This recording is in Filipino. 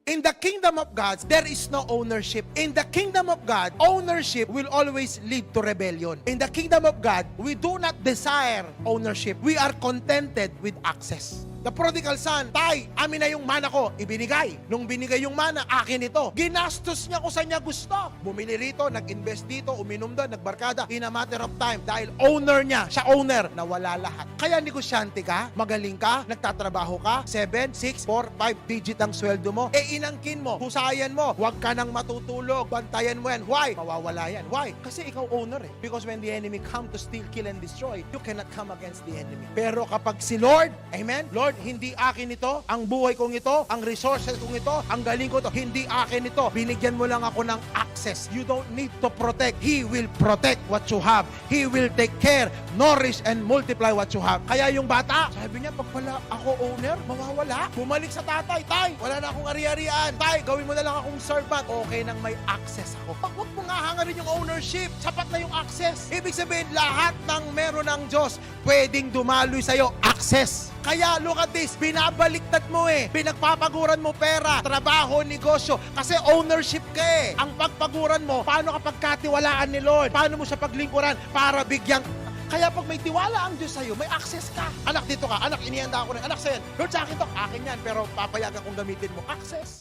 In the kingdom of God, there is no ownership. In the kingdom of God, ownership will always lead to rebellion. In the kingdom of God, we do not desire ownership. We are contented with access. The prodigal son, tay, amin na yung mana ko, ibinigay. Nung binigay yung mana, akin ito. Ginastos niya kung saan niya gusto. Bumili rito, nag-invest dito, uminom doon, nagbarkada. In a matter of time, dahil owner niya, siya owner, nawala lahat. Kaya negosyante ka, magaling ka, nagtatrabaho ka, 7, 6, 4, 5 digit ang sweldo mo. Inangkin mo, husayan mo, huwag ka nang matutulog, bantayan mo yan. Why? Mawawala yan. Why? Kasi ikaw owner eh. Because when the enemy come to steal, kill, and destroy, you cannot come against the enemy. Pero kapag si Lord, amen, Lord, hindi akin ito, ang buhay kong ito, ang resources kong ito, ang galing ko ito, hindi akin ito. Binigyan mo lang ako ng access. You don't need to protect. He will protect what you have. He will take care, nourish, and multiply what you have. Kaya yung bata, sabi niya, pag pala ako owner, mawawala. Bumalik sa tatay, tay, wala na akong ari-arian. Tay, gawin mo na lang akong servant. Okay nang may access ako. Huwag mo nga hangarin yung ownership. Sapat na yung access. Ibig sabihin, lahat ng meron ng Diyos, pwedeng dumaloy sa'yo. Access. Kaya look at this, binabaliktad mo eh. Pinagpapaguran mo pera, trabaho, negosyo. Kasi ownership ka eh. Ang pagpaguran mo, paano kapag katiwalaan ni Lord? Paano mo siya paglingkuran para bigyan? Kaya pag may tiwala ang Diyos sa'yo, may access ka. Anak, dito ka. Anak, inihanda ako rin. Anak, sa'yo. Lord, sa akin to. Akin yan. Pero papayagan kong gamitin mo. Access.